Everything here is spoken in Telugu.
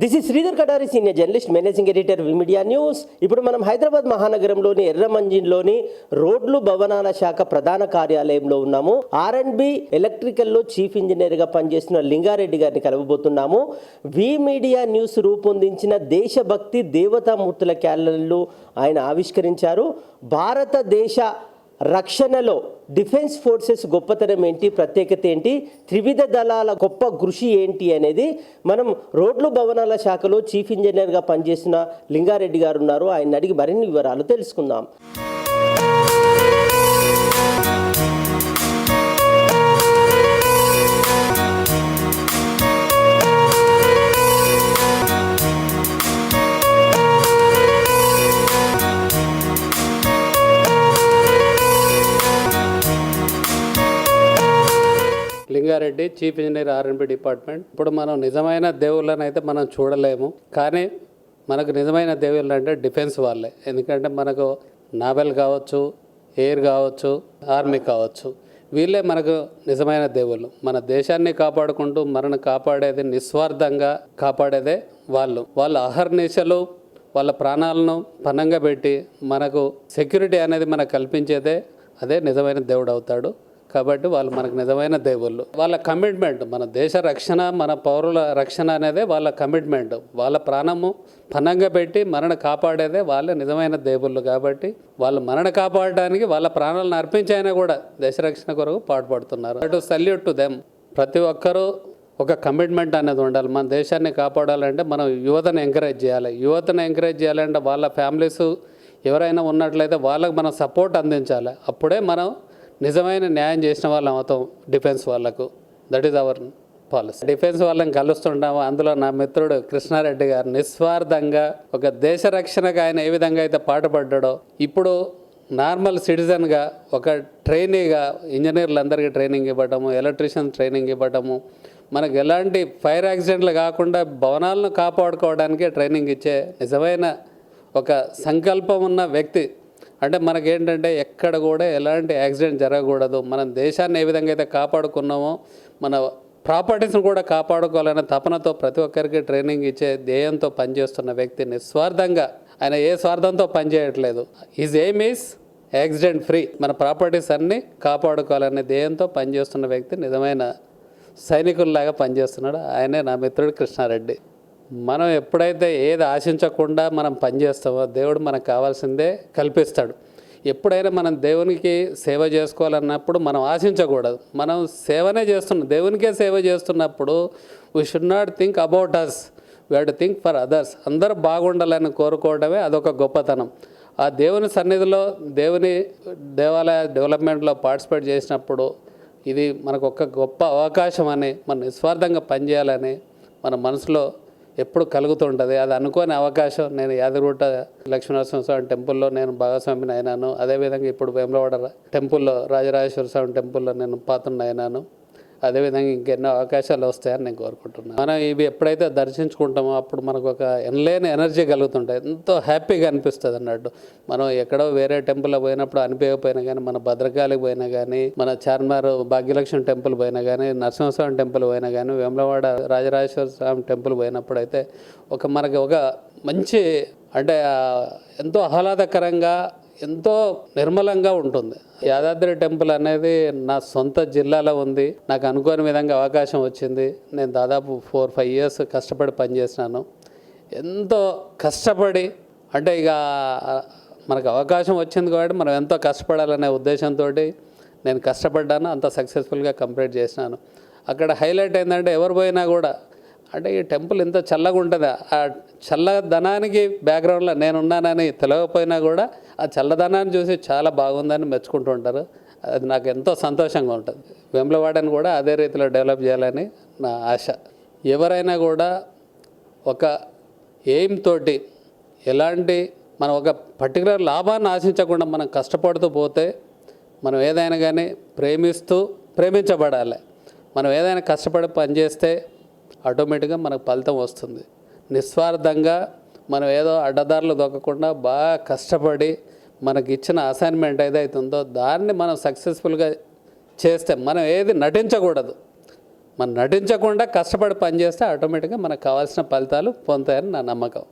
This is Sridhar Kadari, senior journalist, managing editor media news. ఇప్పుడు మనం హైదరాబాద్ మహానగరంలోని ఎర్రమంజిన్లోని రోడ్లు భవనాల శాఖ ప్రధాన కార్యాలయంలో ఉన్నాము. R&B ఎలక్ట్రికల్లో చీఫ్ ఇంజనీర్గా పనిచేస్తున్న లింగారెడ్డి గారిని కలవబోతున్నాము. మీడియా న్యూస్ రూపొందించిన దేశభక్తి దేవతామూర్తుల క్యాలెండర్లు ఆయన ఆవిష్కరించారు. భారతదేశ రక్షణలో డిఫెన్స్ ఫోర్సెస్ గొప్పతనం ఏంటి, ప్రత్యేకత ఏంటి, త్రివిధ దళాల గొప్ప కృషి ఏంటి అనేది మనం రోడ్లు భవనాల శాఖలో చీఫ్ ఇంజనీర్గా పనిచేసిన లింగారెడ్డి గారు ఉన్నారు. ఆయన అడిగి మరిన్ని వివరాలు తెలుసుకుందాం. Lingareddy, chief engineer, R&B department. ఇప్పుడు మనం నిజమైన దేవుళ్ళని అయితే మనం చూడలేము, కానీ మనకు నిజమైన దేవుళ్ళు అంటే డిఫెన్స్ వాళ్ళే. ఎందుకంటే మనకు నావెల్ కావచ్చు, ఎయిర్ కావచ్చు, ఆర్మీ కావచ్చు, వీళ్ళే మనకు నిజమైన దేవుళ్ళు. మన దేశాన్ని కాపాడుకుంటూ మనల్ని కాపాడేది, నిస్వార్థంగా కాపాడేదే వాళ్ళు అహర్నిశలు వాళ్ళ ప్రాణాలను పణంగా పెట్టి మనకు సెక్యూరిటీ అనేది మనకు కల్పించేదే అదే నిజమైన దేవుడు అవుతాడు. కాబట్టి వాళ్ళు మనకు నిజమైన దేవుళ్ళు. వాళ్ళ కమిట్మెంట్, మన దేశ రక్షణ, మన పౌరుల రక్షణ అనేదే వాళ్ళ కమిట్మెంట్. వాళ్ళ ప్రాణము పణంగా పెట్టి మనని కాపాడేదే వాళ్ళ నిజమైన దేవుళ్ళు. కాబట్టి వాళ్ళు మనని కాపాడడానికి వాళ్ళ ప్రాణాలను అర్పించైనా కూడా దేశ రక్షణ కొరకు పాటుపడుతున్నారు. అటు సల్యూట్ టు దెమ్. ప్రతి ఒక్కరూ ఒక కమిట్మెంట్ అనేది ఉండాలి. మన దేశాన్ని కాపాడాలంటే మనం యువతను ఎంకరేజ్ చేయాలి. యువతను ఎంకరేజ్ చేయాలంటే వాళ్ళ ఫ్యామిలీస్ ఎవరైనా ఉన్నట్లయితే వాళ్ళకు మనం సపోర్ట్ అందించాలి. అప్పుడే మనం నిజమైన న్యాయం చేసిన వాళ్ళం అవుతాం డిఫెన్స్ వాళ్ళకు. That is our policy. Defence వాళ్ళని కలుస్తుంటాము. అందులో నా మిత్రుడు కృష్ణారెడ్డి గారు నిస్వార్థంగా ఒక దేశ రక్షణకు ఆయన ఏ విధంగా అయితే పాటుపడ్డాడో, ఇప్పుడు నార్మల్ సిటిజన్గా ఒక ట్రైనీగా ఇంజనీర్లందరికీ ట్రైనింగ్ ఇవ్వడము, ఎలక్ట్రీషియన్ ట్రైనింగ్ ఇవ్వడము, మనకు ఎలాంటి ఫైర్ యాక్సిడెంట్లు కాకుండా భవనాలను కాపాడుకోవడానికే ట్రైనింగ్ ఇచ్చే నిజమైన ఒక సంకల్పం ఉన్న వ్యక్తి. అంటే మనకేంటంటే ఎక్కడ కూడా ఎలాంటి యాక్సిడెంట్ జరగకూడదు, మనం దేశాన్ని ఏ విధంగా అయితే కాపాడుకున్నామో మన ప్రాపర్టీస్ని కూడా కాపాడుకోవాలనే తపనతో ప్రతి ఒక్కరికి ట్రైనింగ్ ఇచ్చే ధ్యేయంతో పనిచేస్తున్న వ్యక్తి. నిస్వార్థంగా ఆయన ఏ స్వార్థంతో పనిచేయట్లేదు. His aim is accident free. మన ప్రాపర్టీస్ అన్నీ కాపాడుకోవాలనే ధ్యేయంతో పనిచేస్తున్న వ్యక్తి నిజమైన సైనికుల్లాగా పనిచేస్తున్నాడు. ఆయనే నా మిత్రుడు కృష్ణారెడ్డి. మనం ఎప్పుడైతే ఏది ఆశించకుండా మనం పనిచేస్తామో దేవుడు మనకు కావాల్సిందే కల్పిస్తాడు. ఎప్పుడైనా మనం దేవునికి సేవ చేసుకోవాలన్నప్పుడు మనం ఆశించకూడదు. మనం సేవనే చేస్తున్నాం, దేవునికే సేవ చేస్తున్నప్పుడు we should not think about us, we have to think for others. అందరూ బాగుండాలని కోరుకోవడమే అదొక గొప్పతనం. ఆ దేవుని సన్నిధిలో దేవుని దేవాలయ డెవలప్మెంట్లో పార్టిసిపేట్ చేసినప్పుడు ఇది మనకు ఒక గొప్ప అవకాశం అని, మనం నిస్వార్థంగా పనిచేయాలని మన మనసులో ఎప్పుడు కలుగుతుంటుంది. అది అనుకోని అవకాశం. నేను యాదగిరిగుట్ట లక్ష్మీనరసింహస్వామి టెంపుల్లో నేను భాగస్వామిని అయినాను. అదేవిధంగా ఇప్పుడు వేములవాడ టెంపుల్లో రాజరాజేశ్వర స్వామి టెంపుల్లో నేను పాత్రను అయినాను. అదేవిధంగా ఇంకెన్నో అవకాశాలు వస్తాయని నేను కోరుకుంటున్నాను. మనం ఇవి ఎప్పుడైతే దర్శించుకుంటామో అప్పుడు మనకు ఒక ఎనలేని ఎనర్జీ కలుగుతుంటాయి, ఎంతో హ్యాపీగా అనిపిస్తుంది అన్నట్టు. మనం ఎక్కడో వేరే టెంపుల్లో పోయినప్పుడు అనిపించకపోయినా కానీ, మన భద్రకాళికి పోయినా కానీ, మన చార్మార్ భాగ్యలక్ష్మి టెంపుల్ పోయినా కానీ, నరసింహస్వామి టెంపుల్ పోయినా కానీ, వేములవాడ రాజరాజేశ్వర స్వామి టెంపుల్ పోయినప్పుడు అయితే మనకి ఒక మంచి అంటే ఎంతో ఆహ్లాదకరంగా, ఎంతో నిర్మలంగా ఉంటుంది. యాదాద్రి టెంపుల్ అనేది నా సొంత జిల్లాలో ఉంది. నాకు అనుకోని విధంగా అవకాశం వచ్చింది. నేను దాదాపు 4-5 ఇయర్స్ కష్టపడి పనిచేసినాను. ఎంతో కష్టపడి అంటే ఇక మనకు అవకాశం వచ్చింది కాబట్టి మనం ఎంతో కష్టపడాలనే ఉద్దేశంతో నేను కష్టపడ్డాను. అంత సక్సెస్ఫుల్గా కంప్లీట్ చేసినాను. అక్కడ హైలైట్ ఏంటంటే ఎవరు పోయినా కూడా అంటే ఈ టెంపుల్ ఎంత చల్లగా ఉంటుందా, ఆ చల్లదనానికి బ్యాక్గ్రౌండ్లో నేనున్నానని తెలియకపోయినా కూడా ఆ చల్లదనాన్ని చూసి చాలా బాగుందని మెచ్చుకుంటూ ఉంటారు. అది నాకు ఎంతో సంతోషంగా ఉంటుంది. వేములవాడని కూడా అదే రీతిలో డెవలప్ చేయాలని నా ఆశ. ఎవరైనా కూడా ఒక ఎయిమ్ తోటి ఎలాంటి మనం ఒక పర్టికులర్ లాభాన్ని ఆశించకుండా మనం కష్టపడుతూ పోతే మనం ఏదైనా కానీ ప్రేమించబడాలి. మనం ఏదైనా కష్టపడి పనిచేస్తే ఆటోమేటిక్గా మనకు ఫలితం వస్తుంది. నిస్వార్థంగా మనం ఏదో అడ్డదారులు దొక్కకుండా బాగా కష్టపడి మనకి ఇచ్చిన అసైన్మెంట్ ఏదైతుందో దాన్ని మనం సక్సెస్ఫుల్గా చేస్తే మనం ఏది నటించకూడదు. మనం నటించకుండా కష్టపడి పనిచేస్తే ఆటోమేటిక్గా మనకు కావాల్సిన ఫలితాలు పొందుతాయని నా నమ్మకం.